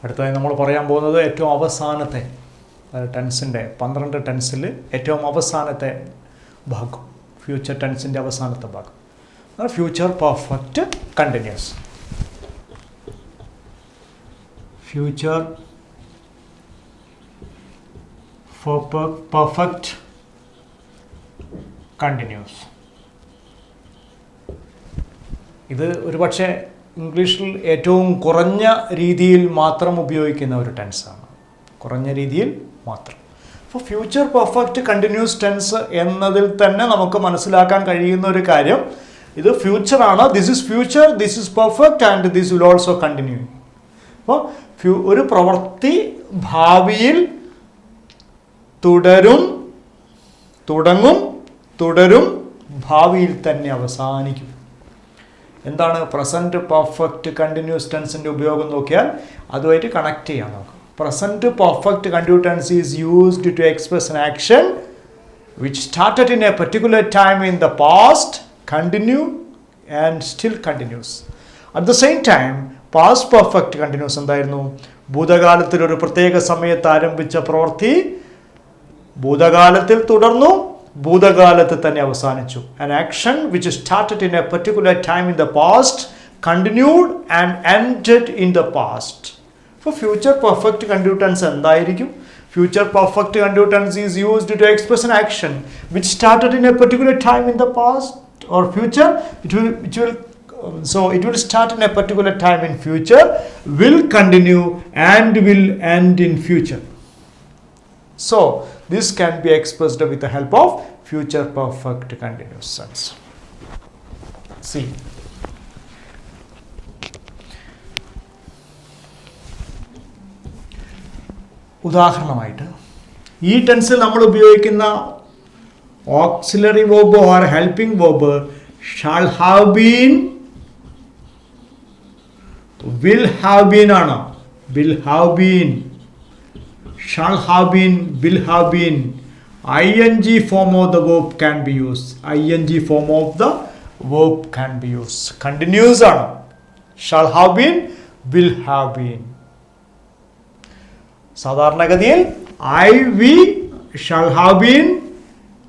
അടുത്തതായി നമ്മൾ പറയാൻ പോകുന്നത് ഏറ്റവും അവസാനത്തെ ടെൻസിൻ്റെ 12 ടെൻസിൽ ഏറ്റവും അവസാനത്തെ ഭാഗം, ഫ്യൂച്ചർ ടെൻസിൻ്റെ അവസാനത്തെ ഭാഗം, future perfect continuous. Future perfect continuous. ഇത് ഒരുപക്ഷെ ഇംഗ്ലീഷിൽ ഏറ്റവും കുറഞ്ഞ രീതിയിൽ മാത്രം ഉപയോഗിക്കുന്ന ഒരു ടെൻസാണ്, കുറഞ്ഞ രീതിയിൽ മാത്രം. അപ്പോൾ ഫ്യൂച്ചർ പെർഫെക്റ്റ് കണ്ടിന്യൂസ് ടെൻസ് എന്നതിൽ തന്നെ നമുക്ക് മനസ്സിലാക്കാൻ കഴിയുന്ന ഒരു കാര്യം, ഇത് ഫ്യൂച്ചറാണ്, this is future, this is perfect and this will also continue. അപ്പോൾ ഒരു പ്രവൃത്തി ഭാവിയിൽ തുടങ്ങും, ഭാവിയിൽ തന്നെ അവസാനിക്കും. എന്താണ് പ്രസൻറ്റ് പെർഫെക്റ്റ് കണ്ടിന്യൂസ് ടെൻസിൻ്റെ ഉപയോഗം നോക്കിയാൽ അതുമായിട്ട് കണക്ട് ചെയ്യാം നമുക്ക്. Present perfect continuous tense is used to express an action which started in a particular time in the past, continue and still continues. At the same time, past perfect continuous എന്തായിരുന്നു? ഭൂതകാലത്തിൽ ഒരു പ്രത്യേക സമയത്ത് ആരംഭിച്ച പ്രവൃത്തി ഭൂതകാലത്തിൽ തുടർന്നു, ഭൂതകാലത്തിൽ തന്നെ അവസാനിച്ചു. An action which started in a particular time in the past, continued and ended in the past. For future perfect continuous tense എന്തായിരിക്കും? Future perfect continuous tense is used to express an action which started in a particular time in the past or future. It will start in a particular time in future, will continue and will end in future. So this can be expressed with the help of future perfect continuous tense. See, ഉദാഹരണമായിട്ട് ഈ ടെൻസിൽ നമ്മൾ ഉപയോഗിക്കുന്ന auxiliary verb or helping verb shall have been, will have been ആണ്. Will have been, shall have been, will have been. ing form of the verb can be used. ing form of the verb can be used. Continuous ആണ്. shall have been, will have been. സാധാരണഗതിയിൽ we shall have been,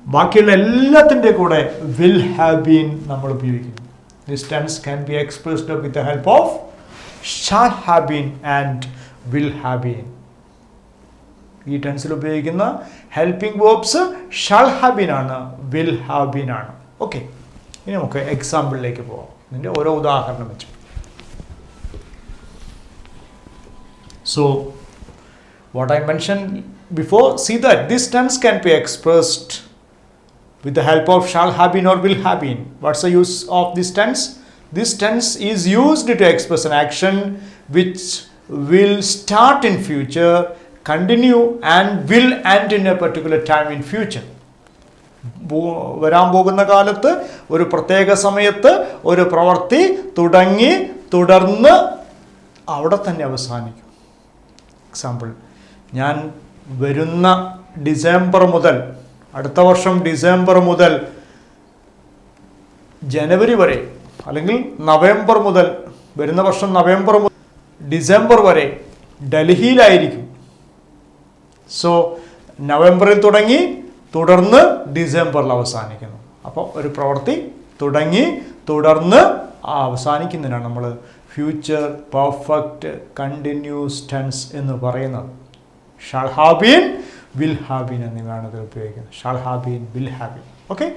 ബാക്കിയുള്ള എല്ലാത്തിൻ്റെ കൂടെ will have been നമ്മൾ ഉപയോഗിക്കുന്നു. This tense can be expressed with the help of shall have been and will have been. ഈ ടെൻസിൽ ഉപയോഗിക്കുന്ന helping verbs shall have been ആണ്, വിൽ ഹാവ് ബീൻ ആണ്. ഓക്കെ, ഇനി നമുക്ക് എക്സാമ്പിളിലേക്ക് പോകാം, ഇതിൻ്റെ ഓരോ ഉദാഹരണം വെച്ച്. So what I mention before, see that this tense can be expressed with the help of shall have been or will have been. What's the use of this tense? This tense is used to express an action which will start in future, continue and will end in a particular time in future. വരാൻ പോകുന്ന കാലത്ത് ഒരു പ്രത്യേക സമയത്ത് ഒരു പ്രവൃത്തി തുടർന്ന് അവിടെ തന്നെ അവസാനിക്കും. എക്സാമ്പിൾ, ഞാൻ വരുന്ന ഡിസംബർ മുതൽ, അടുത്ത വർഷം ഡിസംബർ മുതൽ ജനുവരി വരെ, അല്ലെങ്കിൽ നവംബർ മുതൽ, വരുന്ന വർഷം നവംബർ മുതൽ ഡിസംബർ വരെ ഡൽഹിയിലായിരിക്കും. സോ നവംബറിൽ തുടർന്ന് ഡിസംബറിൽ അവസാനിക്കുന്നു. അപ്പോൾ ഒരു പ്രവൃത്തി തുടർന്ന് അവസാനിക്കുന്നതിനാണ് നമ്മൾ ഫ്യൂച്ചർ പെർഫെക്റ്റ് കണ്ടിന്യൂസ് ടെൻസ് എന്ന് പറയുന്നത്. Shawl have been, will have been എന്നിവയാണ് ഇതിൽ ഉപയോഗിക്കുന്നത്. Shawl have been, will have been. Okay,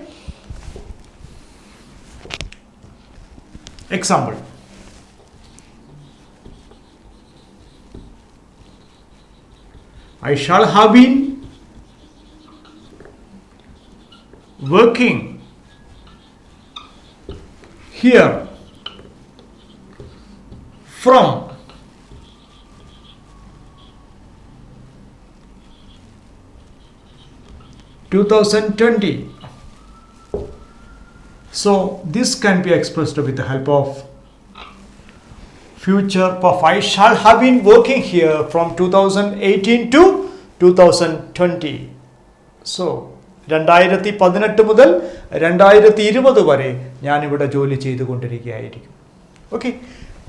example, I shall have been working here from 2020. So this can be expressed with the help of future perfect. I shall have been working here from 2018 to 2020. So 2018 മുതൽ 2020 വരെ ഞാനിവിടെ ജോലി ചെയ്തുകൊണ്ടിരിക്കുകയായിരിക്കും. Okay,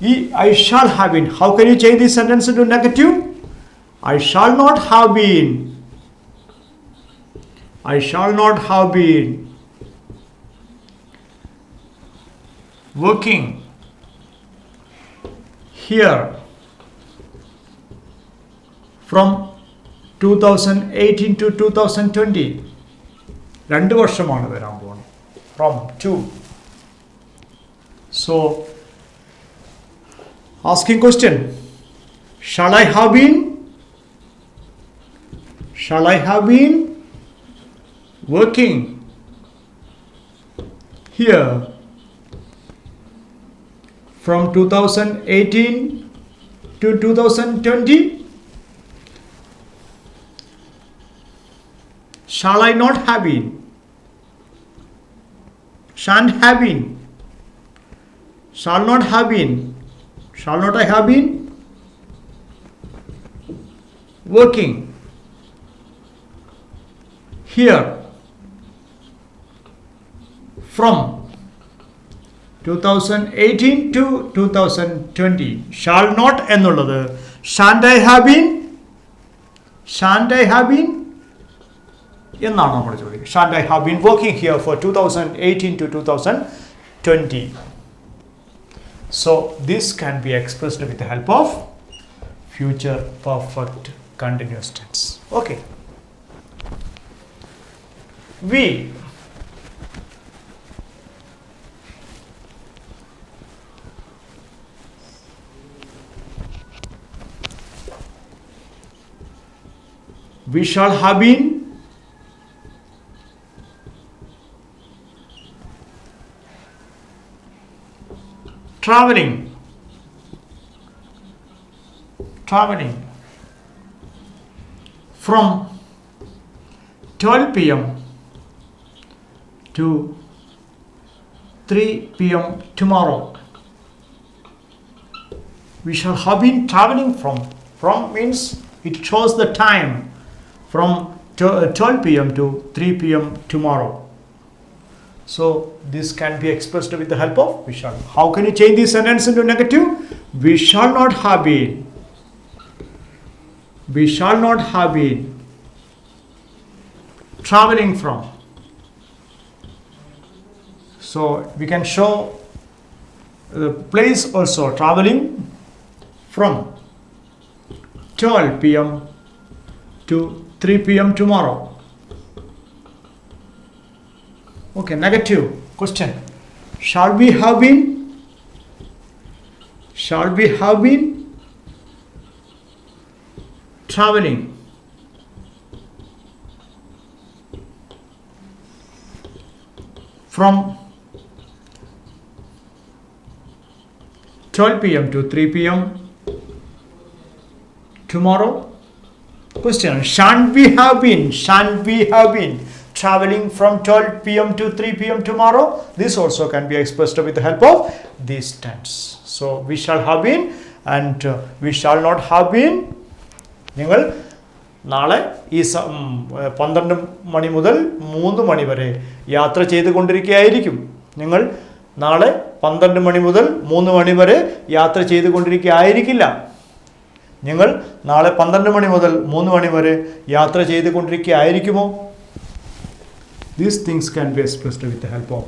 I shall have been. How can you change this sentence into negative? I shall not have been. I shall not have been working here from 2018 to 2020. 2 വർഷമാണ് വരാൻ പോകുന്നത്. From 2. So, asking question. Shall I have been? Shall I have been working here from 2018 to 2020? Shall I not have been? Shan't have been. Shall not have been. Shall not I have been working here from 2018 to 2020. Shall not എന്നുള്ളത് shan't I have been? Shan't I have been? എന്നാണ് നമ്മൾ ചോദിക്കുന്നത്. Shan't I have been working here for 2018 to 2020? So this can be expressed with the help of future perfect continuous tense. Okay. We shall have been traveling from 12 p.m. to 3 p.m. tomorrow. We shall have been traveling from. From means it shows the time from 12 p.m. to 3 p.m. tomorrow. So this can be expressed with the help of we shall. How can you change this sentence into negative? We shall not have been. We shall not have been traveling from. So we can show the place also, traveling from 12 p.m. to 3 p.m. tomorrow. Okay, negative question. Shall we have been? Shall we have been traveling from 12 p.m. to 3 p.m. tomorrow? Question. Shan't we have been? Shan't we have been traveling from 12 p.m. to 3 p.m. tomorrow? This also can be expressed with the help of this tense. So we shall have been and we shall not have been. നിങ്ങൾ നാളെ ഈ 12 മണി മുതൽ 3 മണി വരെ യാത്ര ചെയ്തുകൊണ്ടിരിക്കുകയായിരിക്കും. നിങ്ങൾ നാളെ 12 മണി മുതൽ 3 മണി വരെ യാത്ര ചെയ്തുകൊണ്ടിരിക്കുകയായിരിക്കില്ല. നിങ്ങൾ നാളെ 12 മണി മുതൽ 3 മണി വരെ യാത്ര ചെയ്തുകൊണ്ടിരിക്കുകയായിരിക്കുമോ? These things can be expressed with the help of